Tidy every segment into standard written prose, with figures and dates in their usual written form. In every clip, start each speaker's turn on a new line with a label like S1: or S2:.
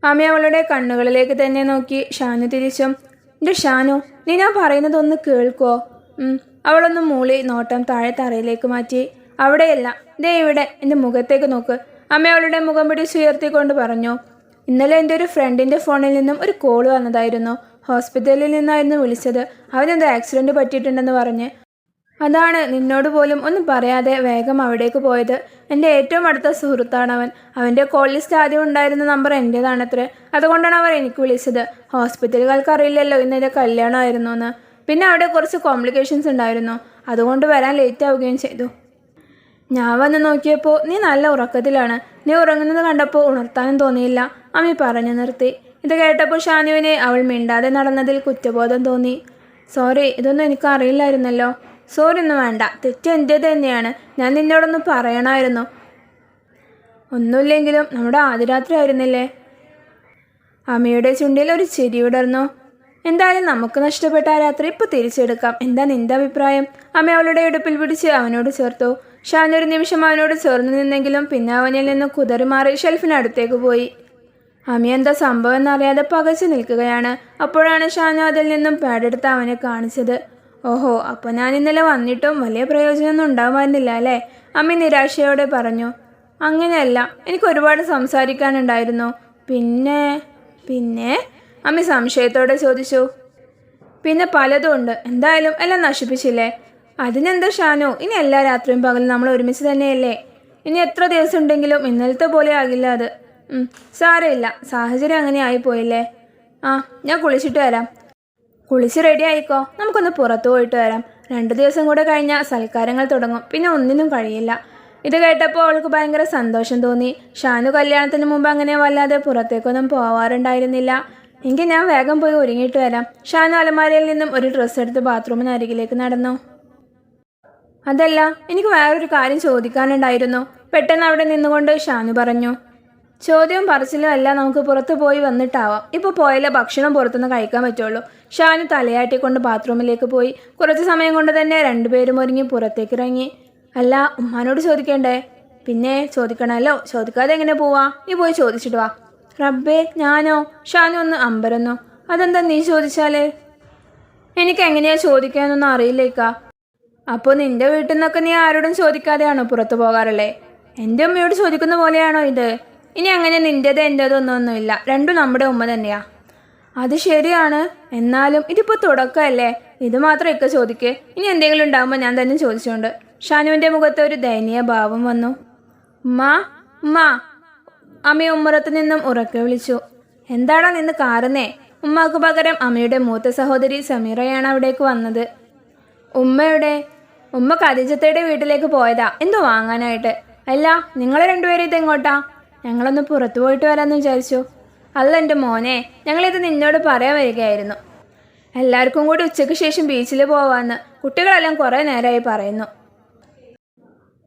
S1: അമ്മ അവളുടെ കണ്ണുകളിലേക്ക് തന്നെ നോക്കി ഷാനു തിരിച്ചും. എൻ്റെ ഷാനു, നീ ഞാൻ പറയുന്നതൊന്ന് കേൾക്കോ? അവളൊന്ന് മൂളി നോട്ടം താഴെ തറയിലേക്ക് മാറ്റി. അവിടെയല്ല, ദേ ഇവിടെ, എൻ്റെ മുഖത്തേക്ക് നോക്ക്. അമ്മ അവളുടെ മുഖം പിടിച്ചുയർത്തിക്കൊണ്ട് പറഞ്ഞു. ഇന്നലെ എൻ്റെ ഒരു ഫ്രണ്ടിൻ്റെ ഫോണിൽ നിന്നും ഒരു കോൾ വന്നതായിരുന്നു. ഹോസ്പിറ്റലിൽ നിന്നായിരുന്നു വിളിച്ചത്. അവനെന്തോ ആക്സിഡൻറ്റ് പറ്റിയിട്ടുണ്ടെന്ന് പറഞ്ഞ്. അതാണ് നിന്നോട് പോലും ഒന്നും പറയാതെ വേഗം അവിടേക്ക് പോയത്. എൻ്റെ ഏറ്റവും അടുത്ത സുഹൃത്താണവൻ. അവൻ്റെ കോൾ ലിസ്റ്റ് ആദ്യം ഉണ്ടായിരുന്ന നമ്പർ എൻ്റേതാണത്രേ. അതുകൊണ്ടാണ് അവർ എനിക്ക് വിളിച്ചത്. ഹോസ്പിറ്റലുകാർക്ക് അറിയില്ലല്ലോ ഇന്നെൻ്റെ കല്യാണമായിരുന്നു എന്ന്. പിന്നെ അവിടെ കുറച്ച് കോംപ്ലിക്കേഷൻസ് ഉണ്ടായിരുന്നു. അതുകൊണ്ട് വരാൻ ലേറ്റ് ആവുകയും ചെയ്തു. ഞാൻ വന്ന് നോക്കിയപ്പോൾ നീ നല്ല ഉറക്കത്തിലാണ്. നീ ഉറങ്ങുന്നത് കണ്ടപ്പോൾ ഉണർത്താനും തോന്നിയില്ല, അമ്മി പറഞ്ഞു നിർത്തി. ഇത് കേട്ടപ്പോൾ ഷാനുവിനെ അവൾ മിണ്ടാതെ നടന്നതിൽ കുറ്റബോധം തോന്നി. സോറി, ഇതൊന്നും എനിക്ക് അറിയില്ലായിരുന്നല്ലോ. സോറി ഒന്നും വേണ്ട, തെറ്റ് എൻ്റേത് തന്നെയാണ്. ഞാൻ നിന്നോടൊന്ന് പറയണമായിരുന്നു. ഒന്നുമില്ലെങ്കിലും നമ്മുടെ ആദ്യരാത്രി ആയിരുന്നില്ലേ? അമ്മയുടെ ചുണ്ടിൽ ഒരു ചിരി വിടർന്നു. എന്തായാലും നമുക്ക് നഷ്ടപ്പെട്ട ആ രാത്രി ഇപ്പോൾ തിരിച്ചെടുക്കാം. എന്താ നിന്റെ അഭിപ്രായം? അമ്മ അവളുടെ ഇടുപ്പിൽ പിടിച്ച് അവനോട് ചേർത്തു. ഷാൻ ഒരു നിമിഷം അവനോട് ചേർന്ന് നിന്നെങ്കിലും പിന്നെ അവനിൽ നിന്ന് കുതറിമാറി ഷെൽഫിനടുത്തേക്ക് പോയി. അമ്മ എന്താ സംഭവം എന്നറിയാതെ പകച്ചു നിൽക്കുകയാണ്. അപ്പോഴാണ് ഷാനു അതിൽ നിന്നും പാടെടുത്ത് അവനെ കാണിച്ചത്. ഓഹോ, അപ്പോൾ ഞാൻ ഇന്നലെ വന്നിട്ടും വലിയ പ്രയോജനമൊന്നും ഉണ്ടാവാനില്ല അല്ലേ? അമ്മ നിരാശയോടെ പറഞ്ഞു. അങ്ങനെയല്ല, എനിക്ക് ഒരുപാട് സംസാരിക്കാനുണ്ടായിരുന്നു. പിന്നെ പിന്നെ അമ്മ സംശയത്തോടെ ചോദിച്ചു. പിന്നെ പലതും ഉണ്ട്. എന്തായാലും എല്ലാം നശിപ്പിച്ചില്ലേ? അതിനെന്താ ഷാനു, ഇനി എല്ലാ രാത്രിയും പകലും നമ്മൾ ഒരുമിച്ച് തന്നെയല്ലേ? ഇനി എത്ര ദിവസം ഉണ്ടെങ്കിലും ഇന്നലത്തെ പോലെ ആകില്ല അത്. സാരമില്ല, സാഹചര്യം അങ്ങനെ ആയിപ്പോയില്ലേ. ഞാൻ കുളിച്ചിട്ട് വരാം. കുളിച്ച് റെഡി ആയിക്കോ, നമുക്കൊന്ന് പുറത്തു പോയിട്ട് വരാം. 2 ദിവസം കൂടെ കഴിഞ്ഞാൽ സൽക്കാരങ്ങൾ തുടങ്ങും. പിന്നെ ഒന്നിനും കഴിയില്ല. ഇത് കേട്ടപ്പോൾ അവൾക്ക് ഭയങ്കര സന്തോഷം തോന്നി. ഷാനു കല്യാണത്തിന് മുമ്പ് അങ്ങനെ വല്ലാതെ പുറത്തേക്കൊന്നും പോവാറുണ്ടായിരുന്നില്ല. എങ്കിൽ ഞാൻ വേഗം പോയി ഒരുങ്ങിയിട്ട് വരാം. ഷാനു അലമാരയിൽ നിന്നും ഒരു ഡ്രസ്സ് എടുത്ത് ബാത്റൂമിന് അരികിലേക്ക് നടന്നു. അതല്ല, എനിക്ക് വേറൊരു കാര്യം ചോദിക്കാനുണ്ടായിരുന്നു, പെട്ടെന്ന് അവിടെ നിന്നുകൊണ്ട് ഷാനു പറഞ്ഞു. ചോദ്യവും പറച്ചിലും എല്ലാം നമുക്ക് പുറത്തു പോയി വന്നിട്ടാവാം. ഇപ്പോൾ പോയാലേ ഭക്ഷണം പുറത്തുനിന്ന് കഴിക്കാൻ പറ്റുള്ളൂ. ഷാനു തലയാട്ടിക്കൊണ്ട് ബാത്റൂമിലേക്ക് പോയി. കുറച്ച് സമയം കൊണ്ട് തന്നെ രണ്ടുപേരും ഒരുങ്ങി പുറത്തേക്ക് ഇറങ്ങി. അല്ല, ഉമ്മാനോട് ചോദിക്കണ്ടേ? പിന്നെ ചോദിക്കണമല്ലോ, ചോദിക്കാതെ എങ്ങനെ പോവാ? നീ പോയി ചോദിച്ചിട്ട് വാ. റബ്ബേ, ഞാനോ? ഷാനു ഒന്ന് അമ്പരന്നു. അതെന്താ നീ ചോദിച്ചാലേ? എനിക്ക് എങ്ങനെയാ ചോദിക്കാനൊന്നും അറിയില്ലേക്കാ. അപ്പോൾ നിന്റെ വീട്ടിൽ നിന്നൊക്കെ നീ ആരോടും ചോദിക്കാതെയാണോ പുറത്തു പോകാറല്ലേ? എൻ്റെ ഉമ്മയോട് ചോദിക്കുന്ന പോലെയാണോ ഇത്? ഇനി അങ്ങനെ നിൻ്റേത് എൻ്റേത് ഒന്നുമില്ല, രണ്ടും നമ്മുടെ ഉമ്മ തന്നെയാ. അത് ശരിയാണ്, എന്നാലും ഇതിപ്പോൾ തുടക്കമല്ലേ. ഇത് മാത്രം ഇക്ക ചോദിക്കേ. ഇനി എന്തെങ്കിലും ഉണ്ടാകുമ്പോൾ ഞാൻ തന്നെ ചോദിച്ചുകൊണ്ട്. ഷാനുവിൻ്റെ മുഖത്ത് ഒരു ദയനീയ ഭാവം വന്നു. ഉമ്മ അമ്മ ഉമ്മറത്ത് നിന്നും ഉറക്കെ വിളിച്ചു. എന്താടാ നിന്ന് കാറുന്നേ? ഉമ്മാക്ക് പകരം അമ്മയുടെ മൂത്ത സഹോദരി സമീറയാണ് അവിടേക്ക് വന്നത്. ഉമ്മയുടെ ഉമ്മ ഖദീജത്തയുടെ വീട്ടിലേക്ക് പോയതാ, എന്തോ വാങ്ങാനായിട്ട്. അല്ല, നിങ്ങൾ രണ്ടുപേരും ഇതെങ്ങോട്ടാ? ഞങ്ങളൊന്ന് പുറത്തു പോയിട്ട് വരാമെന്ന് വിചാരിച്ചു. അല്ല എൻ്റെ മോനെ, ഞങ്ങളിത് നിന്നോട് പറയാൻ വരികയായിരുന്നു. എല്ലാവർക്കും കൂടി ഉച്ചയ്ക്ക് ശേഷം ബീച്ചിൽ പോവാന്ന് കുട്ടികളെല്ലാം കുറേ നേരമായി പറയുന്നു.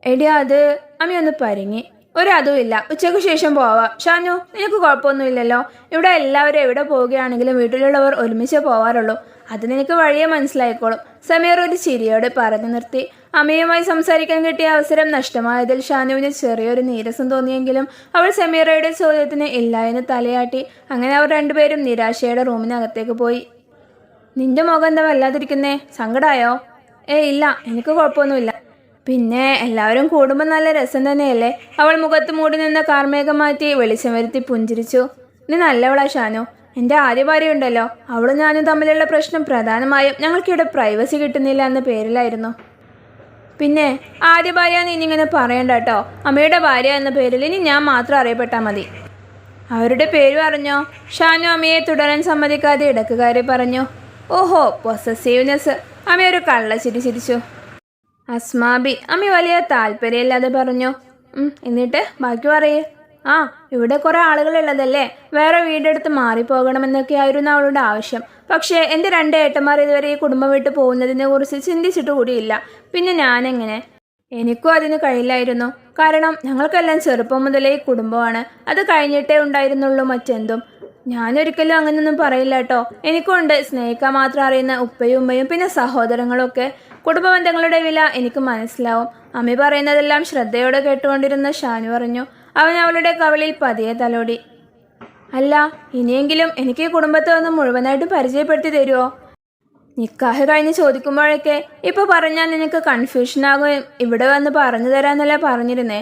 S1: എടി അത് അമ്മയൊന്ന് പരിങ്ങി. അതുമില്ല, ഉച്ചയ്ക്ക് ശേഷം പോവാം. ഷാനു, നിനക്ക് കുഴപ്പമൊന്നുമില്ലല്ലോ? ഇവിടെ എല്ലാവരും എവിടെ പോവുകയാണെങ്കിലും വീട്ടിലുള്ളവർ ഒരുമിച്ചേ പോവാറുള്ളൂ. അത് നിനക്ക് വഴിയെ മനസ്സിലായിക്കോളും. സമീർ ഒരു ചിരിയോടെ പറഞ്ഞു നിർത്തി. അമ്മയുമായി സംസാരിക്കാൻ കിട്ടിയ അവസരം നഷ്ടമായതിൽ ഷാനുവിന് ചെറിയൊരു നീരസം തോന്നിയെങ്കിലും അവൾ സമീറയുടെ ചോദ്യത്തിന് ഇല്ല എന്ന് തലയാട്ടി. അങ്ങനെ അവർ രണ്ടുപേരും നിരാശയുടെ റൂമിനകത്തേക്ക് പോയി. നിന്റെ മുഖം എന്താ വല്ലാതിരിക്കുന്നേ? സങ്കടമായോ? ഇല്ല, എനിക്ക് കുഴപ്പമൊന്നുമില്ല. പിന്നെ എല്ലാവരും കൂടുമ്പോൾ നല്ല രസം തന്നെയല്ലേ? അവൾ മുഖത്ത് മൂടി നിന്ന കാർമേഘം മാറ്റി വെളിച്ചം വരുത്തി പുഞ്ചിരിച്ചു. നീ നല്ലവളാ ഷാനു. എൻ്റെ ആദ്യ ഭാര്യയുണ്ടല്ലോ, അവളും ഞാനും തമ്മിലുള്ള പ്രശ്നം പ്രധാനമായും ഞങ്ങൾക്കിവിടെ പ്രൈവസി കിട്ടുന്നില്ല എന്ന പേരിലായിരുന്നു. പിന്നെ ആദ്യ ഭാര്യ നീ ഇങ്ങനെ പറയണ്ട കേട്ടോ. അമ്മയുടെ ഭാര്യ എന്ന പേരിൽ ഇനി ഞാൻ മാത്രം അറിയപ്പെട്ടാൽ മതി. അവരുടെ പേര് പറഞ്ഞോ? ഷാനു അമ്മയെ തുടരാൻ സമ്മതിക്കാതെ ഇടക്കുകാരി പറഞ്ഞു. ഓഹോ, പൊസസീവ്നെസ്. അമ്മ ഒരു കള്ളച്ചിരി ചിരിച്ചു. അസ്മാബി, അമ്മ വലിയ താല്പര്യമില്ലാതെ പറഞ്ഞു. എന്നിട്ട് ബാക്കി പറയേ. ഇവിടെ കുറേ ആളുകളുള്ളതല്ലേ, വേറെ വീടെടുത്ത് മാറിപ്പോകണമെന്നൊക്കെ ആയിരുന്നു അവളുടെ ആവശ്യം. പക്ഷേ എൻ്റെ 2 ഏട്ടന്മാർ ഇതുവരെ ഈ കുടുംബം വിട്ട് പോകുന്നതിനെ കുറിച്ച് ചിന്തിച്ചിട്ട് കൂടിയില്ല. പിന്നെ ഞാനെങ്ങനെ? എനിക്കും അതിന് കഴിയില്ലായിരുന്നു. കാരണം ഞങ്ങൾക്കെല്ലാം ചെറുപ്പം മുതലേ ഈ കുടുംബമാണ്. അത് കഴിഞ്ഞിട്ടേ ഉണ്ടായിരുന്നുള്ളൂ മറ്റെന്തും. ഞാനൊരിക്കലും അങ്ങനെയൊന്നും പറയില്ല കേട്ടോ. എനിക്കുണ്ട് സ്നേഹിക്കാൻ മാത്രം അറിയുന്ന ഉപ്പയും ഉമ്മയും പിന്നെ സഹോദരങ്ങളൊക്കെ. കുടുംബ ബന്ധങ്ങളുടെ വില എനിക്ക് മനസ്സിലാവും. അമ്മ പറയുന്നതെല്ലാം ശ്രദ്ധയോടെ കേട്ടുകൊണ്ടിരുന്ന ഷാനു പറഞ്ഞു. അവൻ അവളുടെ കവിളിൽ പതിയെ തലോടി. അല്ല, ഇനിയെങ്കിലും എനിക്ക് ഈ കുടുംബത്തെ ഒന്ന് മുഴുവനായിട്ടും പരിചയപ്പെടുത്തി തരുമോ? നിക്കാഹ് കഴിഞ്ഞ് ചോദിക്കുമ്പോഴൊക്കെ ഇപ്പോൾ പറഞ്ഞാൽ നിനക്ക് കൺഫ്യൂഷനാകും, ഇവിടെ വന്ന് പറഞ്ഞു തരാമെന്നല്ലേ പറഞ്ഞിരുന്നേ.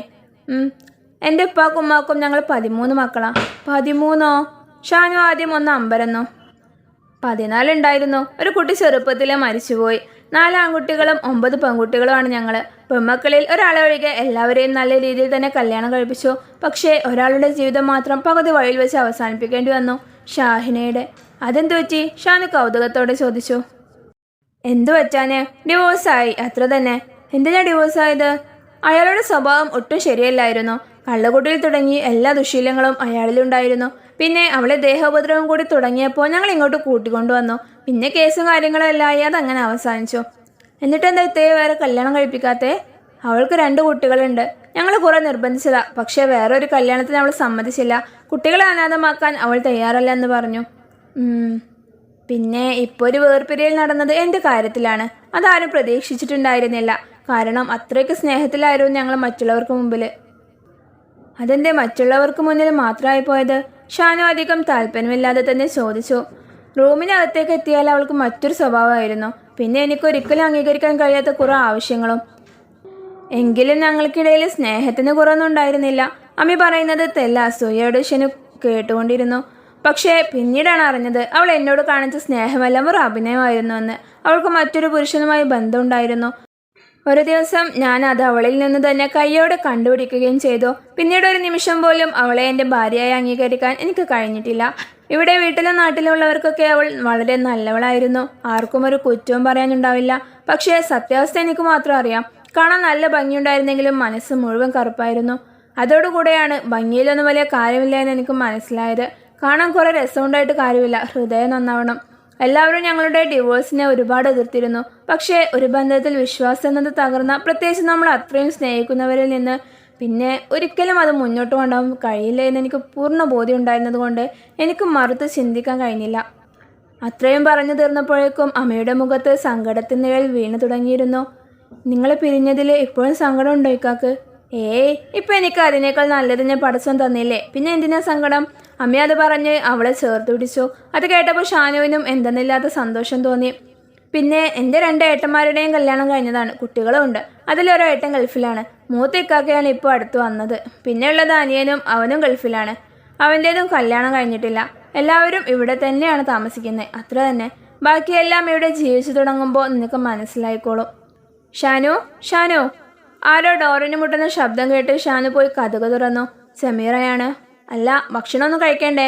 S1: എൻ്റെ ഉപ്പാക്കും ഉമ്മാക്കും ഞങ്ങൾ 13 മക്കളാ. 13ഓ? ഷാനു ആദ്യം ഒന്ന് അമ്പരന്നു. 14 ഉണ്ടായിരുന്നു. ഒരു കുട്ടി ചെറുപ്പത്തിലെ മരിച്ചുപോയി. 4 ആൺകുട്ടികളും 9 പെൺകുട്ടികളുമാണ് ഞങ്ങൾ. പെൺമക്കളിൽ ഒരാളെ ഒഴികെ എല്ലാവരെയും നല്ല രീതിയിൽ തന്നെ കല്യാണം കഴിപ്പിച്ചു. പക്ഷേ ഒരാളുടെ ജീവിതം മാത്രം പകുതി വഴിയിൽ വെച്ച് അവസാനിപ്പിക്കേണ്ടി വന്നു, ഷാഹിനയുടെ. അതെന്തു പറ്റി? ഷാനു കൗതുകത്തോടെ ചോദിച്ചു. എന്തു പറ്റാന്? ഡിവോഴ്സായി, അത്ര തന്നെ. എന്തിനാ ഡിവോഴ്സായത്? അയാളുടെ സ്വഭാവം ഒട്ടും ശരിയല്ലായിരുന്നു. കള്ളക്കുട്ടിയിൽ തുടങ്ങി എല്ലാ ദുശീലങ്ങളും അയാളിലുണ്ടായിരുന്നു. പിന്നെ അവളെ ദേഹോപദ്രവം കൂടി തുടങ്ങിയപ്പോൾ ഞങ്ങൾ ഇങ്ങോട്ട് കൂട്ടിക്കൊണ്ടുവന്നു. പിന്നെ കേസും കാര്യങ്ങളും എല്ലാം ആയി അതങ്ങനെ അവസാനിച്ചു. എന്നിട്ടെന്താ ഇത്തയെ വേറെ കല്യാണം കഴിപ്പിക്കാത്തേ? അവൾക്ക് 2 കുട്ടികളുണ്ട്. ഞങ്ങൾ കുറെ നിർബന്ധിച്ചതാ, പക്ഷേ വേറെ ഒരു കല്യാണത്തിന് അവൾ സമ്മതിച്ചില്ല. കുട്ടികളെ അനാഥമാക്കാൻ അവൾ തയ്യാറല്ല എന്ന് പറഞ്ഞു. പിന്നെ ഇപ്പോൾ ഒരു വേർപിരിയൽ നടന്നത് എൻ്റെ കാര്യത്തിലാണ്. അതാരും പ്രതീക്ഷിച്ചിട്ടുണ്ടായിരുന്നില്ല. കാരണം അത്രയ്ക്ക് സ്നേഹത്തിലായിരുന്നു ഞങ്ങൾ മറ്റുള്ളവർക്ക് മുമ്പിൽ. അതെന്തേ മറ്റുള്ളവർക്ക് മുന്നിൽ മാത്രമായി പോയത്? ഷാനു അധികം താല്പര്യമില്ലാതെ തന്നെ ചോദിച്ചു. റൂമിനകത്തേക്ക് എത്തിയാൽ അവൾക്ക് മറ്റൊരു സ്വഭാവമായിരുന്നു. പിന്നെ എനിക്കൊരിക്കലും അംഗീകരിക്കാൻ കഴിയാത്ത കുറേ ആവശ്യങ്ങളും. എങ്കിലും ഞങ്ങൾക്കിടയിൽ സ്നേഹത്തിന് കുറവൊന്നും ഉണ്ടായിരുന്നില്ല. അമ്മി പറയുന്നത് തെല്ല അസൂയയോട് ഷനു കേട്ടുകൊണ്ടിരുന്നു. പക്ഷേ പിന്നീടാണ് അറിഞ്ഞത് അവൾ എന്നോട് കാണിച്ച സ്നേഹമെല്ലാം ഒരു അഭിനയമായിരുന്നു എന്ന്. അവൾക്ക് മറ്റൊരു പുരുഷനുമായി ബന്ധമുണ്ടായിരുന്നു. ഒരു ദിവസം ഞാൻ അത് അവളിൽ നിന്ന് തന്നെ കയ്യോടെ കണ്ടുപിടിക്കുകയും ചെയ്തു. പിന്നീട് ഒരു നിമിഷം പോലും അവളെ എൻ്റെ ഭാര്യയായി അംഗീകരിക്കാൻ എനിക്ക് കഴിഞ്ഞിട്ടില്ല. ഇവിടെ വീട്ടിലും നാട്ടിലുള്ളവർക്കൊക്കെ അവൾ വളരെ നല്ലവളായിരുന്നു. ആർക്കും ഒരു കുറ്റവും പറയാനുണ്ടാവില്ല. പക്ഷേ സത്യാവസ്ഥ എനിക്ക് മാത്രം അറിയാം. കാണാൻ നല്ല ഭംഗിയുണ്ടായിരുന്നെങ്കിലും മനസ്സ് മുഴുവൻ കറുപ്പായിരുന്നു. അതോടുകൂടെയാണ് ഭംഗിയിലൊന്നും വലിയ കാര്യമില്ല എന്ന് എനിക്ക് മനസ്സിലായത്. കാണാൻ കുറെ രസമുണ്ടായിട്ട് കാര്യമില്ല, ഹൃദയം നന്നാവണം. എല്ലാവരും ഞങ്ങളുടെ ഡിവോഴ്സിനെ ഒരുപാട് എതിർത്തിരുന്നു. പക്ഷേ ഒരു ബന്ധത്തിൽ വിശ്വാസം എന്നത് തകർന്ന, പ്രത്യേകിച്ച് നമ്മൾ അത്രയും സ്നേഹിക്കുന്നവരിൽ നിന്ന് പിന്നെ ഒരിക്കലും അത് മുന്നോട്ട് കൊണ്ടുപോകാൻ കഴിയില്ല എന്ന് എനിക്ക് പൂർണ്ണ ബോധ്യം ഉണ്ടായിരുന്നത് കൊണ്ട് എനിക്ക് മറുത്ത് ചിന്തിക്കാൻ കഴിഞ്ഞില്ല. അത്രയും പറഞ്ഞു തീർന്നപ്പോഴേക്കും അമ്മയുടെ മുഖത്ത് സങ്കടത്തിൻ്റെ നിഴൽ വീണു തുടങ്ങിയിരുന്നു. നിങ്ങളെ പിരിഞ്ഞതിൽ ഇപ്പോഴും സങ്കടം ഉണ്ടോ ഇക്കാക്ക്? ഇപ്പം എനിക്ക് അതിനേക്കാൾ നല്ലത് ഞാൻ പടച്ചോൻ തന്നില്ലേ, പിന്നെ എന്തിനാ സങ്കടം? അമ്മ അത് പറഞ്ഞ് അവളെ ചേർത്ത് പിടിച്ചു. അത് കേട്ടപ്പോൾ ഷാനുവിനും എന്തെന്നില്ലാത്ത സന്തോഷം തോന്നി. പിന്നെ എൻ്റെ 2 ഏട്ടന്മാരുടെയും കല്യാണം കഴിഞ്ഞതാണ്, കുട്ടികളും ഉണ്ട്. അതിലൊരേട്ടൻ ഗൾഫിലാണ്. മൂത്ത ഇക്കാക്കയാണ് ഇപ്പോൾ അടുത്ത് വന്നത്. പിന്നെയുള്ളത് അനിയനും, അവനും ഗൾഫിലാണ്. അവൻ്റേതും കല്യാണം കഴിഞ്ഞിട്ടില്ല. എല്ലാവരും ഇവിടെ തന്നെയാണ് താമസിക്കുന്നത്, അത്ര തന്നെ. ബാക്കിയെല്ലാം ഇവിടെ ജീവിച്ചു തുടങ്ങുമ്പോൾ നിനക്ക് മനസ്സിലായിക്കോളും. ഷാനു, ഷാനു. ആരോ ഡോറിന് മുട്ടുന്ന ശബ്ദം കേട്ട് ഷാനു പോയി കതക് തുറന്നു. സമീറയാണ്. അല്ല, ഭക്ഷണമൊന്നും കഴിക്കണ്ടേ?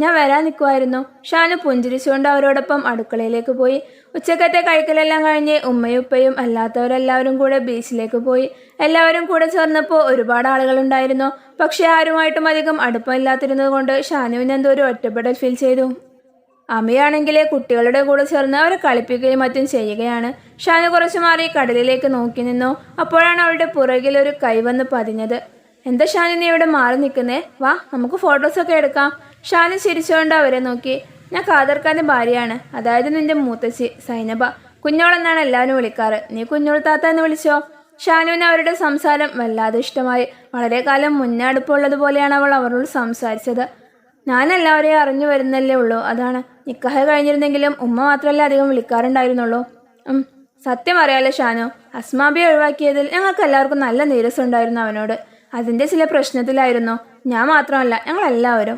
S1: ഞാൻ വരാൻ നിൽക്കുമായിരുന്നു. ഷാനു പുഞ്ചിരിച്ചുകൊണ്ട് അവരോടൊപ്പം അടുക്കളയിലേക്ക് പോയി. ഉച്ചക്കത്തെ കഴിക്കലെല്ലാം കഴിഞ്ഞ് ഉമ്മയും ഉപ്പയും അല്ലാത്തവരെല്ലാവരും കൂടെ ബീച്ചിലേക്ക് പോയി. എല്ലാവരും കൂടെ ചേർന്നപ്പോൾ ഒരുപാട് ആളുകളുണ്ടായിരുന്നു. പക്ഷേ ആരുമായിട്ടും അധികം അടുപ്പമില്ലാത്തിരുന്നത് കൊണ്ട് ഷാനുവിന് എന്തോ ഒരു ഒറ്റപ്പെടൽ ഫീൽ ചെയ്തു. അമ്മയാണെങ്കിൽ കുട്ടികളുടെ കൂടെ ചേർന്ന് അവരെ കളിപ്പിക്കുകയും മറ്റും ചെയ്യുകയാണ്. ഷാനു കുറച്ചു മാറി കടലിലേക്ക് നോക്കി നിന്നു. അപ്പോഴാണ് അവളുടെ പുറകിൽ ഒരു കൈ വന്ന് പതിഞ്ഞത്. എന്താ ഷാനു നീ ഇവിടെ മാറി നിൽക്കുന്നേ? വാ, നമുക്ക് ഫോട്ടോസൊക്കെ എടുക്കാം. ഷാനു ചിരിച്ചുകൊണ്ട് അവരെ നോക്കി. ഞാൻ ഖാദർഖാന്റെ ഭാര്യയാണ്, അതായത് നിന്റെ മൂത്തച്ചി സൈനബ. കുഞ്ഞോളെന്നാണ് എല്ലാവരും വിളിക്കാറ്. നീ കുഞ്ഞോൾ താത്ത എന്ന് വിളിച്ചോ. ഷാനുവിന് അവരുടെ സംസാരം വല്ലാതെ ഇഷ്ടമായി. വളരെ കാലം മുന്നേ അടുപ്പമുള്ളതുപോലെയാണ് അവൾ അവരോട് സംസാരിച്ചത്. ഞാൻ എല്ലാവരെയും അറിഞ്ഞു വരുന്നല്ലേ ഉള്ളൂ, അതാണ്. നിക്കാഹ് കഴിഞ്ഞിരുന്നെങ്കിലും ഉമ്മ മാത്രമല്ല അധികം വിളിക്കാറുണ്ടായിരുന്നുള്ളൂ. സത്യം അറിയാലോ ഷാനു, അസ്മാബിയെ ഒഴിവാക്കിയതിൽ ഞങ്ങൾക്ക് എല്ലാവർക്കും നല്ല നീരസമുണ്ടായിരുന്നു അവനോട്. അതിൻ്റെ ചില പ്രശ്നത്തിലായിരുന്നു. ഞാൻ മാത്രമല്ല, ഞങ്ങളെല്ലാവരും.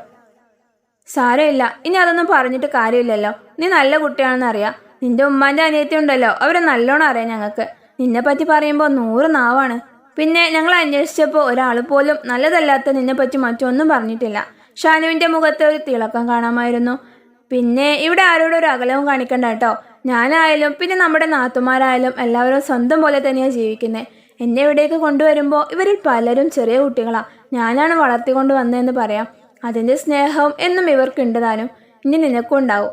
S1: സാരമില്ല, ഇനി അതൊന്നും പറഞ്ഞിട്ട് കാര്യമില്ലല്ലോ. നീ നല്ല കുട്ടിയാണെന്ന് അറിയാം. നിന്റെ ഉമ്മാൻ്റെ അനിയത്തി ഉണ്ടല്ലോ, അവരെ നല്ലോണം അറിയാം ഞങ്ങൾക്ക്. നിന്നെപ്പറ്റി പറയുമ്പോൾ 100 നാവാണ്. പിന്നെ ഞങ്ങൾ അന്വേഷിച്ചപ്പോൾ ഒരാൾ പോലും നല്ലതല്ലാത്ത നിന്നെപ്പറ്റി മറ്റൊന്നും പറഞ്ഞിട്ടില്ല. ഷാനുവിൻ്റെ മുഖത്ത് ഒരു തിളക്കം കാണാമായിരുന്നു. പിന്നെ ഇവിടെ ആരോടും ഒരു അകലവും കാണിക്കണ്ട കേട്ടോ. ഞാനായാലും പിന്നെ നമ്മുടെ നാത്തുമാരായാലും എല്ലാവരും സ്വന്തം പോലെ തന്നെയാണ് ജീവിക്കുന്നത്. എന്നെ ഇവിടേക്ക് കൊണ്ടുവരുമ്പോൾ ഇവരിൽ പലരും ചെറിയ കുട്ടികളാണ്. ഞാനാണ് വളർത്തിക്കൊണ്ട് വന്നതെന്ന് പറയാം. അതിൻ്റെ സ്നേഹവും എന്നും ഇവർക്കുണ്ട് താനും. ഇനി നിനക്കും ഉണ്ടാവും.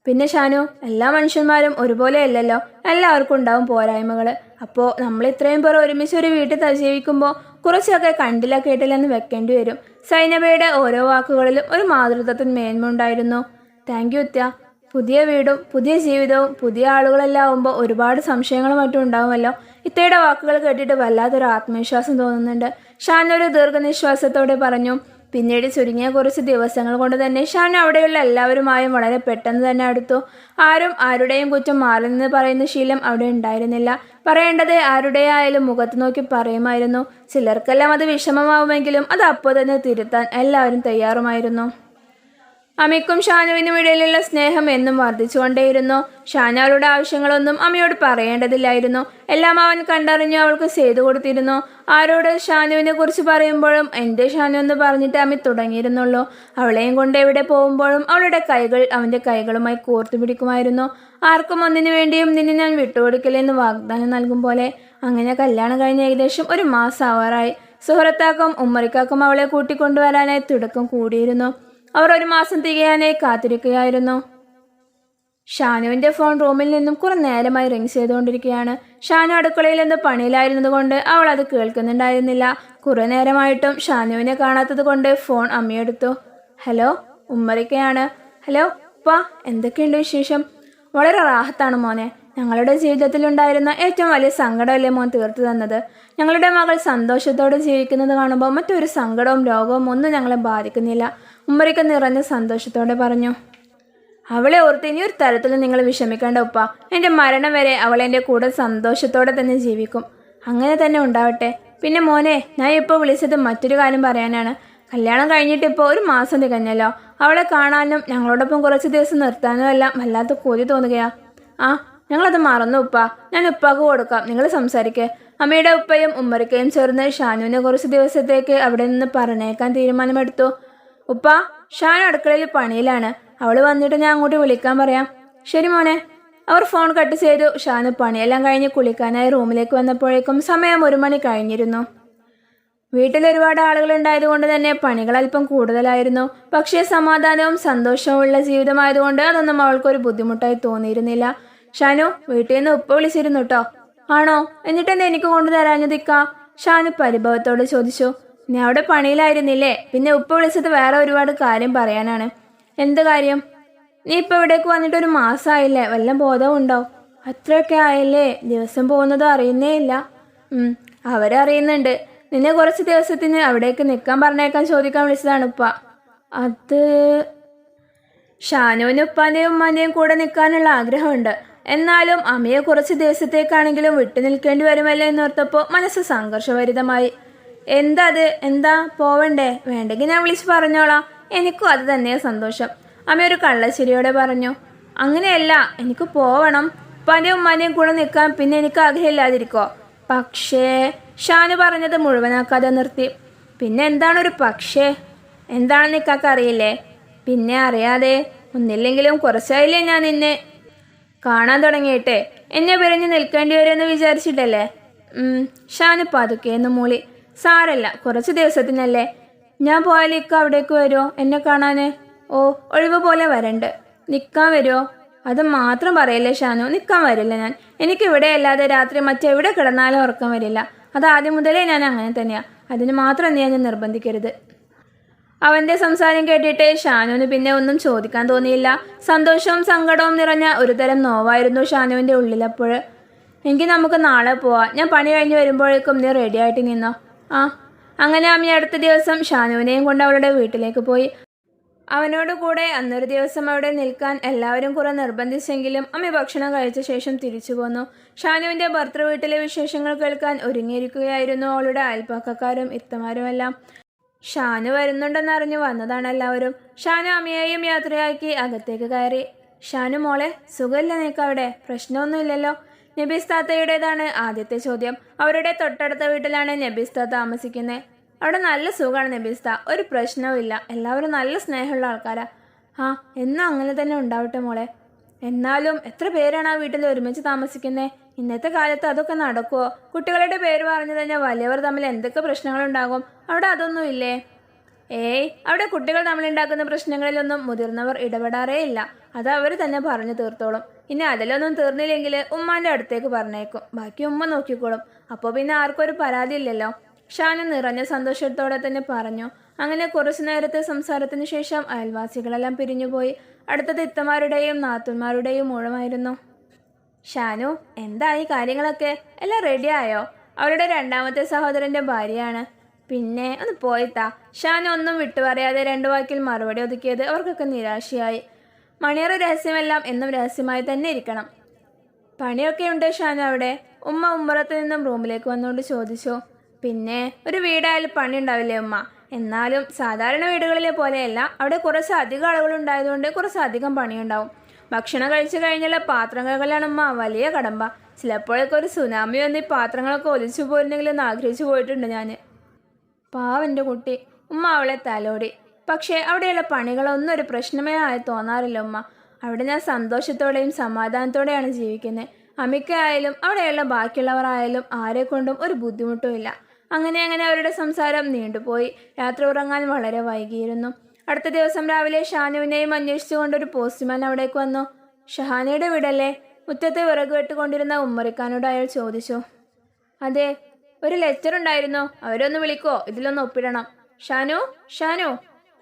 S1: പിന്നെ ഷാനു, എല്ലാ മനുഷ്യന്മാരും ഒരുപോലെ അല്ലല്ലോ. എല്ലാവർക്കും ഉണ്ടാവും പോരായ്മകൾ. അപ്പോൾ നമ്മൾ ഇത്രയും പേർ ഒരുമിച്ച് ഒരു വീട്ടിൽ ജീവിക്കുമ്പോൾ കുറച്ചൊക്കെ കണ്ടില്ല കേട്ടില്ല എന്ന് വെക്കേണ്ടി വരും. സൈനബയുടെ ഓരോ വാക്കുകളിലും ഒരു മാതൃത്വത്തിന് മേന്മ ഉണ്ടായിരുന്നു. താങ്ക് യു ഉത്യ. പുതിയ വീടും പുതിയ ജീവിതവും പുതിയ ആളുകളെല്ലാം ആവുമ്പോൾ ഒരുപാട് സംശയങ്ങളും മറ്റും ഉണ്ടാവുമല്ലോ. ഇത്തയുടെ വാക്കുകൾ കേട്ടിട്ട് വല്ലാത്തൊരു ആത്മവിശ്വാസം തോന്നുന്നുണ്ട്. ഷാൻ ഒരു ദീർഘനിശ്വാസത്തോടെ പറഞ്ഞു. പിന്നീട് ചുരുങ്ങിയ കുറച്ച് ദിവസങ്ങൾ കൊണ്ട് തന്നെ ഷാനു അവിടെയുള്ള എല്ലാവരുമായും വളരെ പെട്ടെന്ന് തന്നെ അടുത്തു. ആരും ആരുടെയും കുറ്റം മാറി നിന്ന് പറയുന്ന ശീലം അവിടെ ഉണ്ടായിരുന്നില്ല. പറയേണ്ടത് ആരുടെയായാലും മുഖത്ത് നോക്കി പറയുമായിരുന്നു. ചിലർക്കെല്ലാം അത് വിഷമമാവുമെങ്കിലും അത് അപ്പോൾ തന്നെ തിരുത്താൻ എല്ലാവരും തയ്യാറുമായിരുന്നു. അമ്മയ്ക്കും ഷാനുവിനും ഇടയിലുള്ള സ്നേഹം എന്നും വർദ്ധിച്ചുകൊണ്ടേയിരുന്നു. ഷാനു അവളുടെ ആവശ്യങ്ങളൊന്നും അമ്മയോട് പറയേണ്ടതില്ലായിരുന്നു. എല്ലാം അവൻ കണ്ടറിഞ്ഞു അവൾക്ക് ചെയ്തു കൊടുത്തിരുന്നു. ആരോട് ഷാനുവിനെ കുറിച്ച് പറയുമ്പോഴും എൻ്റെ ഷാനു എന്ന് പറഞ്ഞിട്ട് അമ്മ തുടങ്ങിയിരുന്നുള്ളൂ. അവളെയും കൊണ്ട് എവിടെ പോകുമ്പോഴും അവളുടെ കൈകൾ അവൻ്റെ കൈകളുമായി കോർത്തു പിടിക്കുമായിരുന്നു. ആർക്കും ഒന്നിനു വേണ്ടിയും നിന്നെ ഞാൻ വിട്ടുകൊടുക്കില്ലെന്ന് വാഗ്ദാനം നൽകും പോലെ. അങ്ങനെ കല്യാണം കഴിഞ്ഞ് ഏകദേശം ഒരു മാസം ആവാറായി. സുഹൃത്താക്കും ഉമ്മറിക്കാക്കും അവളെ കൂട്ടിക്കൊണ്ടുവരാനായി തുടക്കം കൂടിയിരുന്നു. അവർ ഒരു മാസം തികയാനായി കാത്തിരിക്കുകയായിരുന്നു. ഷാനുവിന്റെ ഫോൺ റൂമിൽ നിന്നും കുറെ നേരമായി റിംഗ് ചെയ്തുകൊണ്ടിരിക്കുകയാണ്. ഷാനു അടുക്കളയിൽ നിന്ന് പണിയിലായിരുന്നത് കൊണ്ട് അവൾ അത് കേൾക്കുന്നുണ്ടായിരുന്നില്ല. കുറെ നേരമായിട്ടും ഷാനുവിനെ കാണാത്തത് കൊണ്ട് ഫോൺ അമ്മയെടുത്തു. ഹലോ, ഉമ്മറിക്കയാണ്. ഹലോ ഉപ്പാ, എന്തൊക്കെയുണ്ട് വിശേഷം? വളരെ റാഹത്താണ് മോനെ. ഞങ്ങളുടെ ജീവിതത്തിലുണ്ടായിരുന്ന ഏറ്റവും വലിയ സങ്കടമല്ലേ മോൻ തീർത്തു തന്നത്. ഞങ്ങളുടെ മകൾ സന്തോഷത്തോടെ ജീവിക്കുന്നത് കാണുമ്പോൾ മറ്റൊരു സങ്കടവും രോഗവും ഒന്നും ഞങ്ങളെ ബാധിക്കുന്നില്ല, ഉമ്മറിക്ക നിറഞ്ഞ സന്തോഷത്തോടെ പറഞ്ഞു. അവളെ ഓർത്ത് ഇനി ഒരു തരത്തിലും നിങ്ങൾ വിഷമിക്കേണ്ട ഉപ്പ. എൻ്റെ മരണം വരെ അവൾ എൻ്റെ കൂടെ സന്തോഷത്തോടെ തന്നെ ജീവിക്കും. അങ്ങനെ തന്നെ ഉണ്ടാവട്ടെ. പിന്നെ മോനെ, ഞാൻ ഇപ്പോൾ വിളിച്ചത് മറ്റൊരു കാര്യം പറയാനാണ്. കല്യാണം കഴിഞ്ഞിട്ടിപ്പോൾ ഒരു മാസം തികഞ്ഞല്ലോ. അവളെ കാണാനും ഞങ്ങളോടൊപ്പം കുറച്ച് ദിവസം നിർത്താനും എല്ലാം വല്ലാത്ത കൊതി തോന്നുകയാ. ആ, ഞങ്ങളത് മറന്നു ഉപ്പ. ഞാൻ ഉപ്പാക്ക് കൊടുക്കാം, നിങ്ങൾ സംസാരിക്കേ. അമ്മയുടെ ഉപ്പയും ഉമ്മറിക്കയും ചേർന്ന് ഷാനുവിനെ കുറച്ച് ദിവസത്തേക്ക് അവിടെ നിന്ന് പറഞ്ഞേക്കാൻ തീരുമാനമെടുത്തു. ഉപ്പ, ഷാനു അടുക്കളയിൽ പണിയിലാണ്. അവൾ വന്നിട്ട് ഞാൻ അങ്ങോട്ട് വിളിക്കാൻ പറയാം. ശരി മോനെ. അവർ ഫോൺ കട്ട് ചെയ്തു. ഷാനു പണിയെല്ലാം കഴിഞ്ഞ് കുളിക്കാനായി റൂമിലേക്ക് വന്നപ്പോഴേക്കും സമയം 1 മണി കഴിഞ്ഞിരുന്നു. വീട്ടിൽ ഒരുപാട് ആളുകൾ ഉണ്ടായതുകൊണ്ട് തന്നെ പണികൾ അല്പം കൂടുതലായിരുന്നു. പക്ഷേ സമാധാനവും സന്തോഷവും ഉള്ള ജീവിതമായതുകൊണ്ട് അതൊന്നും അവൾക്കൊരു ബുദ്ധിമുട്ടായി തോന്നിയിരുന്നില്ല. ഷാനു, വീട്ടിൽ നിന്ന് ഉപ്പ വിളിച്ചിരുന്നു കേട്ടോ. ആണോ? എന്നിട്ടെന്താ എനിക്ക് കൊണ്ടുതരാഞ്ഞതിക്കാ? ഷാനു പരിഭവത്തോട് ചോദിച്ചു. നീ അവിടെ പണിയിലായിരുന്നില്ലേ? പിന്നെ ഉപ്പ വിളിച്ചത് വേറെ ഒരുപാട് കാര്യം പറയാനാണ്. എന്ത് കാര്യം? നീ ഇപ്പൊ ഇവിടേക്ക് വന്നിട്ട് ഒരു മാസമായില്ലേ? വല്ല ബോധവും ഉണ്ടോ? അത്രയൊക്കെ ആയല്ലേ? ദിവസം പോകുന്നതും അറിയുന്നേ ഇല്ല. അവരറിയുന്നുണ്ട്. നിന്നെ കുറച്ച് ദിവസത്തിന് അവിടേക്ക് നിൽക്കാൻ പറഞ്ഞേക്കാൻ ചോദിക്കാൻ വിളിച്ചതാണ് ഉപ്പ. അത് ഷാനുവിന് ഉപ്പാന്റെയും ഉമ്മാന്റെയും കൂടെ നിൽക്കാനുള്ള ആഗ്രഹമുണ്ട്. എന്നാലും അമ്മയെ കുറച്ച് ദിവസത്തേക്കാണെങ്കിലും വിട്ടു നിൽക്കേണ്ടി വരുമല്ലോ എന്നോർത്തപ്പോൾ മനസ്സ് സംഘർഷഭരിതമായി. എന്താ അത്? എന്താ, പോവണ്ടേ? വേണ്ടെങ്കിൽ ഞാൻ വിളിച്ച് പറഞ്ഞോളാം. എനിക്കും അത് തന്നെയാ സന്തോഷം. അമ്മ ഒരു കള്ളച്ചിരിയോടെ പറഞ്ഞു. അങ്ങനെയല്ല, എനിക്ക് പോവണം. ഉപ്പാന്റെയും ഉമ്മാന്റെയും കൂടെ നിൽക്കാൻ പിന്നെ എനിക്ക് ആഗ്രഹമില്ലാതിരിക്കോ? പക്ഷേ ഷാനു പറഞ്ഞത് മുഴുവനാക്കാതെ നിർത്തി. പിന്നെ എന്താണ് ഒരു പക്ഷേ? എന്താണെന്ന് ഇക്കാക്ക് അറിയില്ലേ? പിന്നെ അറിയാതെ. ഒന്നില്ലെങ്കിലും കുറച്ചായില്ലേ ഞാൻ നിന്നെ കാണാൻ തുടങ്ങിയിട്ടെ. എന്നെ പിരിഞ്ഞ് നിൽക്കേണ്ടി വരുമെന്ന് വിചാരിച്ചിട്ടല്ലേ? ഷാനു പതുക്കേന്ന് മൂളി. സാരല്ല, കുറച്ച് ദിവസത്തിനല്ലേ. ഞാൻ പോയാൽ ഇക്ക അവിടേക്ക് വരുമോ എന്നെ കാണാന്? ഓ, ഒഴിവ് പോലെ വരണ്ട്. നിൽക്കാൻ വരുമോ? അത് മാത്രം പറയല്ലേ ഷാനു, നിൽക്കാൻ വരില്ല ഞാൻ. എനിക്കിവിടെ അല്ലാതെ രാത്രി മറ്റെവിടെ കിടന്നാലും ഉറക്കം വരില്ല. അത് ആദ്യം മുതലേ ഞാൻ അങ്ങനെ തന്നെയാ. അതിന് മാത്രം നീ എന്നെ നിർബന്ധിക്കരുത്. അവന്റെ സംസാരം കേട്ടിട്ട് ഷാനുവിന് പിന്നെ ഒന്നും ചോദിക്കാൻ തോന്നിയില്ല. സന്തോഷവും സങ്കടവും നിറഞ്ഞ ഒരുതരം നോവായിരുന്നു ഷാനുവിന്റെ ഉള്ളിലപ്പോൾ. എങ്കിൽ നമുക്ക് നാളെ പോവാം. ഞാൻ പണി കഴിഞ്ഞ് വരുമ്പോഴേക്കും നീ റെഡി ആയിട്ട് നിന്നോ. ആ. അങ്ങനെ അമ്മ അടുത്ത ദിവസം ഷാനുവിനെയും കൊണ്ട് അവളുടെ വീട്ടിലേക്ക് പോയി. അവനോട് കൂടെ അന്നൊരു ദിവസം അവിടെ നിൽക്കാൻ എല്ലാവരും കുറെ നിർബന്ധിച്ചെങ്കിലും അമ്മ ഭക്ഷണം കഴിച്ച ശേഷം തിരിച്ചു പോന്നു. ഷാനുവിന്റെ ഭർത്തൃ വീട്ടിലെ വിശേഷങ്ങൾ കേൾക്കാൻ ഒരുങ്ങിയിരിക്കുകയായിരുന്നു അവളുടെ അയൽപ്പക്കക്കാരും ഇത്തമാരുമെല്ലാം. ഷാനു വരുന്നുണ്ടെന്നറിഞ്ഞു വന്നതാണ് എല്ലാവരും. ഷാനു അമ്മയെയും യാത്രയാക്കി അകത്തേക്ക് കയറി. ഷാനു മോളെ, സുഖമില്ല നിനക്കവിടെ? പ്രശ്നമൊന്നുമില്ലല്ലോ? നബീസ് താത്തയുടേതാണ് ആദ്യത്തെ ചോദ്യം. അവരുടെ തൊട്ടടുത്ത വീട്ടിലാണ് നബീസ് താത്ത താമസിക്കുന്നത്. അവിടെ നല്ല സുഖമാണ് നബീസ് താ, ഒരു പ്രശ്നവും ഇല്ല. എല്ലാവരും നല്ല സ്നേഹമുള്ള ആൾക്കാരാ. ആ, എന്നാ അങ്ങനെ തന്നെ ഉണ്ടാവട്ടെ മോളെ. എന്നാലും എത്ര പേരാണ് ആ വീട്ടിൽ ഒരുമിച്ച് താമസിക്കുന്നത്? ഇന്നത്തെ കാലത്ത് അതൊക്കെ നടക്കുമോ? കുട്ടികളുടെ പേര് പറഞ്ഞു തന്നെ വലിയവർ തമ്മിൽ എന്തൊക്കെ പ്രശ്നങ്ങളുണ്ടാകും. അവിടെ അതൊന്നും ഇല്ലേ? ഏയ്, അവിടെ കുട്ടികൾ തമ്മിലുണ്ടാക്കുന്ന പ്രശ്നങ്ങളിലൊന്നും മുതിർന്നവർ ഇടപെടാറേ ഇല്ല. അത് അവർ തന്നെ പറഞ്ഞു തീർത്തോളും. ഇനി അതിലൊന്നും തീർന്നില്ലെങ്കിൽ ഉമ്മാന്റെ അടുത്തേക്ക് പറഞ്ഞേക്കും. ബാക്കി ഉമ്മ നോക്കിക്കോളും. അപ്പോൾ പിന്നെ ആർക്കും ഒരു പരാതി ഇല്ലല്ലോ. ഷാനു നിറഞ്ഞ സന്തോഷത്തോടെ തന്നെ പറഞ്ഞു. അങ്ങനെ കുറച്ചു നേരത്തെ സംസാരത്തിന് ശേഷം അയൽവാസികളെല്ലാം പിരിഞ്ഞുപോയി. അടുത്തത് ഇത്തമാരുടെയും നാത്തുന്മാരുടെയും ഊഴമായിരുന്നു. ഷാനു, എന്തായി കാര്യങ്ങളൊക്കെ? എല്ലാം റെഡി ആയോ? അവരുടെ രണ്ടാമത്തെ സഹോദരന്റെ ഭാര്യയാണ്. പിന്നെ ഒന്ന് പോയിത്താ. ഷാനു ഒന്നും വിട്ടു പറയാതെ 2 വാക്കിൽ മറുപടി ഒതുക്കിയത് അവർക്കൊക്കെ നിരാശയായി. മണിയറ രഹസ്യമെല്ലാം എന്നും രഹസ്യമായി തന്നെ ഇരിക്കണം. പണിയൊക്കെ ഉണ്ട് ഷാനു അവിടെ? ഉമ്മ ഉമ്മറത്ത് നിന്നും റൂമിലേക്ക് വന്നുകൊണ്ട് ചോദിച്ചു. പിന്നെ ഒരു വീടായാലും പണി ഉണ്ടാവില്ലേ ഉമ്മ? എന്നാലും സാധാരണ വീടുകളിലെ പോലെയല്ല, അവിടെ കുറച്ച് അധികം ആളുകളുണ്ടായതുകൊണ്ട് കുറച്ച് അധികം പണിയുണ്ടാവും. ഭക്ഷണം കഴിച്ചു കഴിഞ്ഞുള്ള പാത്രം കഴുകലാണ് ഉമ്മ വലിയ കടമ്പ. ചിലപ്പോഴൊക്കെ ഒരു സുനാമി വന്ന് ഈ പാത്രങ്ങളൊക്കെ ഒലിച്ചു പോയിരുന്നെങ്കിലും ആഗ്രഹിച്ചു പോയിട്ടുണ്ട് ഞാൻ. പാവൻ്റെ കുട്ടി. ഉമ്മ അവളെ തലോടി. പക്ഷേ അവിടെയുള്ള പണികളൊന്നും ഒരു പ്രശ്നമേ ആയി തോന്നാറില്ല ഉമ്മ. അവിടെ ഞാൻ സന്തോഷത്തോടെയും സമാധാനത്തോടെയാണ് ജീവിക്കുന്നത്. അമിക്കായാലും അവിടെയുള്ള ബാക്കിയുള്ളവർ ആയാലും ആരെക്കൊണ്ടും ഒരു ബുദ്ധിമുട്ടും ഇല്ല. അങ്ങനെ അവരുടെ സംസാരം നീണ്ടുപോയി. രാത്രി ഉറങ്ങാൻ വളരെ വൈകിയിരുന്നു. അടുത്ത ദിവസം രാവിലെ ഷാനുവിനെയും അന്വേഷിച്ചുകൊണ്ടൊരു പോസ്റ്റ്മാൻ അവിടേക്ക് വന്നു. ഷഹാനയുടെ വീടല്ലേ? മുറ്റത്ത് വിറക് വെട്ടുകൊണ്ടിരുന്ന ഉമ്മറിക്കാനോട് അയാൾ ചോദിച്ചു. അതെ, ഒരു ലെറ്റർ ഉണ്ടായിരുന്നു, അവരൊന്ന് വിളിക്കോ, ഇതിലൊന്ന് ഒപ്പിടണം. ഷാനു ഷാനു.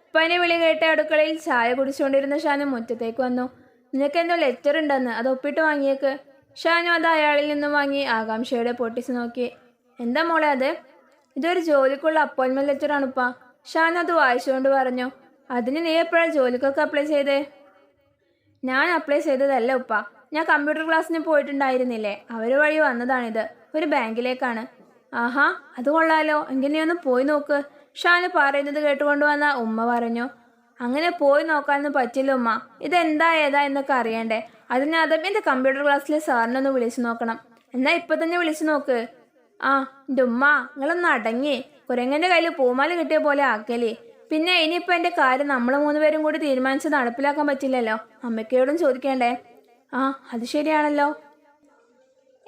S1: ഉപ്പനെ വിളി കേട്ട അടുക്കളയിൽ ചായ കുടിച്ചുകൊണ്ടിരുന്ന ഷാനു മുറ്റത്തേക്ക് വന്നു. നിനക്കെന്തോ ലെറ്റർ ഉണ്ടെന്ന്, അത് ഒപ്പിട്ട് വാങ്ങിയേക്ക്. ഷാനു അത് അയാളിൽ നിന്നും വാങ്ങി ആകാംക്ഷയോടെ പൊട്ടിച്ചു നോക്കി. എന്താ മോളെ അത്? ഇതൊരു ജോലിക്കുള്ള അപ്പോയിൻമെന്റ് ലെറ്ററാണുപ്പാ. ഷാനു അത് വായിച്ചുകൊണ്ട് പറഞ്ഞു. അതിന് നീ എപ്പോഴാണ് ജോലിക്കൊക്കെ അപ്ലൈ ചെയ്തേ? ഞാൻ അപ്ലൈ ചെയ്തതല്ല ഉപ്പ, ഞാൻ കമ്പ്യൂട്ടർ ക്ലാസ്സിന് പോയിട്ടുണ്ടായിരുന്നില്ലേ, അവർ വഴി വന്നതാണിത്. ഒരു ബാങ്കിലേക്കാണ്. ആഹാ, അത് കൊള്ളാലോ, എങ്കിൽ നീ ഒന്ന് പോയി നോക്ക്. ഷാനു പറയുന്നത് കേട്ടുകൊണ്ട് വന്ന ഉമ്മ പറഞ്ഞു. അങ്ങനെ പോയി നോക്കാനൊന്നും പറ്റില്ല ഉമ്മ, ഇതെന്താ ഏതാ എന്നൊക്കെ അറിയണ്ടേ. അതിനകത്തും എൻ്റെ കമ്പ്യൂട്ടർ ക്ലാസ്സിലെ സാറിനൊന്ന് വിളിച്ചു നോക്കണം. എന്നാ ഇപ്പം തന്നെ വിളിച്ചു നോക്ക്. ആ എൻ്റെ ഉമ്മ, നിങ്ങളൊന്ന് അടങ്ങി. കുരങ്ങൻ്റെ കയ്യിൽ പൂമാല കിട്ടിയ പോലെ ആക്കലേ. പിന്നെ ഇനിയിപ്പോൾ എൻ്റെ കാര്യം നമ്മൾ 3 പേരും കൂടി തീരുമാനിച്ച് നടപ്പിലാക്കാൻ പറ്റില്ലല്ലോ, അമ്മയ്ക്കയോടും ചോദിക്കേണ്ടേ? ആ അത് ശരിയാണല്ലോ.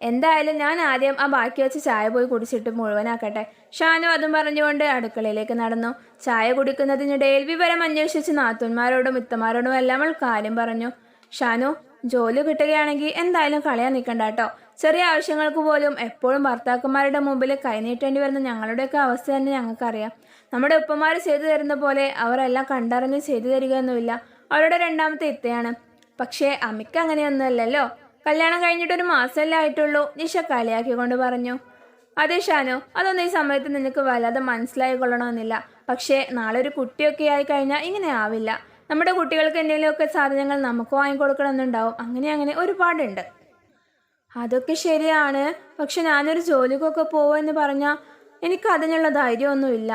S1: എന്തായാലും ഞാൻ ആദ്യം ആ ബാക്കി വെച്ച് ചായ പോയി കുടിച്ചിട്ട് മുഴുവനാക്കട്ടെ. ഷാനു അതും പറഞ്ഞുകൊണ്ട് അടുക്കളയിലേക്ക് നടന്നു. ചായ കുടിക്കുന്നതിനിടയിൽ വിവരം അന്വേഷിച്ച് നാത്തൂന്മാരോടും ഇത്തമാരോടും എല്ലാം അവൾ കാര്യം പറഞ്ഞു. ഷാനു, ജോലി കിട്ടുകയാണെങ്കിൽ എന്തായാലും കളയാൻ നിൽക്കണ്ട കേട്ടോ. ചെറിയ ആവശ്യങ്ങൾക്ക് പോലും എപ്പോഴും ഭർത്താക്കന്മാരുടെ മുമ്പിൽ കൈനീട്ടേണ്ടി വരുന്ന ഞങ്ങളുടെയൊക്കെ അവസ്ഥ തന്നെ ഞങ്ങൾക്കറിയാം. നമ്മുടെ ഉപ്പമാർ ചെയ്തു തരുന്ന പോലെ അവരെല്ലാം കണ്ടറിഞ്ഞ് ചെയ്തു തരികയൊന്നുമില്ല. അവരുടെ 2ാമത്തെ ഇത്തയാണ്. പക്ഷേ അമ്മയ്ക്ക് അങ്ങനെയൊന്നുമല്ലല്ലോ. കല്യാണം കഴിഞ്ഞിട്ടൊരു മാസമല്ലേ ആയിട്ടുള്ളൂ, നിഷ കളിയാക്കിക്കൊണ്ട് പറഞ്ഞു. അതെ ഷാനു, അതൊന്നും ഈ സമയത്ത് നിനക്ക് വല്ലാതെ മനസ്സിലായിക്കൊള്ളണമെന്നില്ല. പക്ഷേ നാളെ ഒരു കുട്ടിയൊക്കെ ആയി കഴിഞ്ഞാൽ ഇങ്ങനെ ആവില്ല. നമ്മുടെ കുട്ടികൾക്ക് എന്തെങ്കിലുമൊക്കെ സാധനങ്ങൾ നമുക്ക് വാങ്ങിക്കൊടുക്കണമെന്നുണ്ടാവും. അങ്ങനെ ഒരുപാടുണ്ട്. അതൊക്കെ ശരിയാണ്. പക്ഷെ ഞാനൊരു ജോലിക്കൊക്കെ പോവുമെന്ന് പറഞ്ഞാൽ എനിക്ക് അതിനുള്ള ധൈര്യമൊന്നുമില്ല.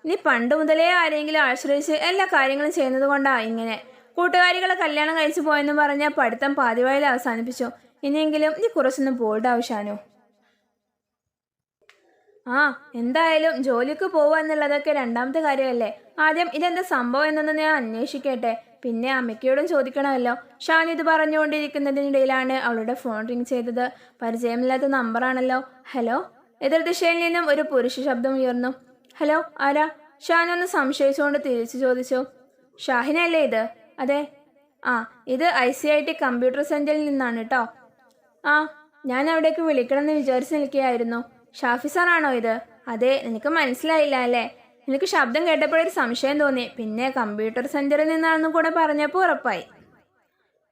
S1: നീ പണ്ട് മുതലേ ആരെങ്കിലും ആശ്രയിച്ച് എല്ലാ കാര്യങ്ങളും ചെയ്യുന്നത് കൊണ്ടാണ് ഇങ്ങനെ. കൂട്ടുകാരികളെ കല്യാണം കഴിച്ചു പോയെന്ന് പറഞ്ഞാൽ പഠിത്തം പാതിവഴിയിൽ അവസാനിപ്പിച്ചു. ഇനിയെങ്കിലും നീ കുറച്ചൊന്നും ബോൾഡ് ആവശ്യാനോ. ആ എന്തായാലും ജോലിക്ക് പോവുക എന്നുള്ളതൊക്കെ 2ാമത്തെ കാര്യമല്ലേ. ആദ്യം ഇതെന്താ സംഭവം എന്നൊന്ന് ഞാൻ അന്വേഷിക്കട്ടെ, പിന്നെ അമ്മയ്ക്കയോടും ചോദിക്കണമല്ലോ. ഷാനു ഇത് പറഞ്ഞുകൊണ്ടിരിക്കുന്നതിനിടയിലാണ് അവളുടെ ഫോൺ റിങ് ചെയ്തത്. പരിചയമില്ലാത്ത നമ്പറാണല്ലോ. ഹലോ. എതിർദിശയിൽ നിന്നും ഒരു പുരുഷ ശബ്ദം ഉയർന്നു. ഹലോ, ആരാ? ഷാനു ഒന്ന് സംശയിച്ചുകൊണ്ട് തിരിച്ചു ചോദിച്ചു. ഷാഹിനല്ലേ ഇത്? അതെ. ആ, ഇത് ICIT കമ്പ്യൂട്ടർ സെന്ററിൽ നിന്നാണ് കേട്ടോ. ആ, ഞാൻ അവിടേക്ക് വിളിക്കണമെന്ന് വിചാരിച്ച് നിൽക്കുകയായിരുന്നു. ഷാഫി സാറാണോ ഇത്? അതെ. നിനക്ക് മനസ്സിലായില്ല അല്ലേ? നിനക്ക് ശബ്ദം കേട്ടപ്പോഴൊരു സംശയം തോന്നി, പിന്നെ കമ്പ്യൂട്ടർ സെന്ററിൽ നിന്നാണെന്ന് കൂടെ പറഞ്ഞപ്പോൾ ഉറപ്പായി.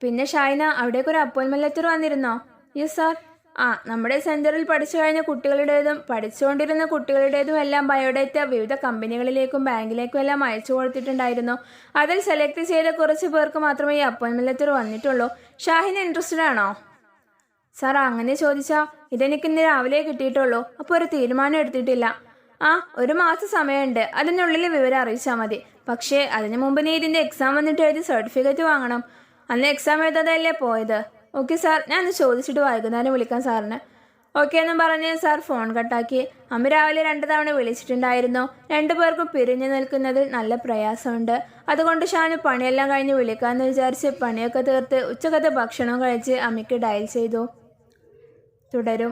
S1: പിന്നെ ഷാഹിന, അവിടേക്കൊരു അപ്പോയിൻമെന്റ് ലെറ്റർ വന്നിരുന്നോ? Yes sir. ആ, നമ്മുടെ സെന്ററിൽ പഠിച്ചു കഴിഞ്ഞ കുട്ടികളുടേതും പഠിച്ചുകൊണ്ടിരുന്ന കുട്ടികളുടേതും എല്ലാം ബയോഡേറ്റ വിവിധ കമ്പനികളിലേക്കും ബാങ്കിലേക്കും എല്ലാം അയച്ചു കൊടുത്തിട്ടുണ്ടായിരുന്നു. അതിൽ സെലക്ട് ചെയ്ത കുറച്ച് പേർക്ക് മാത്രമേ ഈ അപ്പോയിൻമെന്റ് ലെറ്റർ വന്നിട്ടുള്ളൂ. ഷാഹിന് ഇൻട്രസ്റ്റഡ് ആണോ? സാർ അങ്ങനെ ചോദിച്ചാൽ ഇതെനിക്കിന്ന് രാവിലെ കിട്ടിയിട്ടുള്ളൂ. അപ്പോൾ ഒരു തീരുമാനം എടുത്തിട്ടില്ല. ആ, 1 മാസം സമയമുണ്ട്. അതിനുള്ളിൽ വിവരം അറിയിച്ചാൽ മതി. പക്ഷേ അതിനു മുമ്പ് നീ ഇതിൻ്റെ എക്സാം വന്നിട്ട് എഴുതി സർട്ടിഫിക്കറ്റ് വാങ്ങണം. അന്ന് എക്സാം എഴുതാതല്ലേ പോയത്. ഓക്കെ സാർ, ഞാൻ ചോദിച്ചിട്ട് വൈകുന്നേരം വിളിക്കാം സാറിന്. ഓക്കെ എന്നും പറഞ്ഞ് സാർ ഫോൺ കട്ടാക്കി. അമ്മ രാവിലെ 2 തവണ വിളിച്ചിട്ടുണ്ടായിരുന്നു. 2 പേർക്കും പിരിഞ്ഞു നിൽക്കുന്നതിൽ നല്ല പ്രയാസമുണ്ട്. അതുകൊണ്ട് ഷാനു പണിയെല്ലാം കഴിഞ്ഞ് വിളിക്കാമെന്ന് വിചാരിച്ച് പണിയൊക്കെ തീർത്ത് ഉച്ചക്കത്തെ ഭക്ഷണം കഴിച്ച് അമ്മയ്ക്ക് ഡയൽ ചെയ്തു. തുടരും.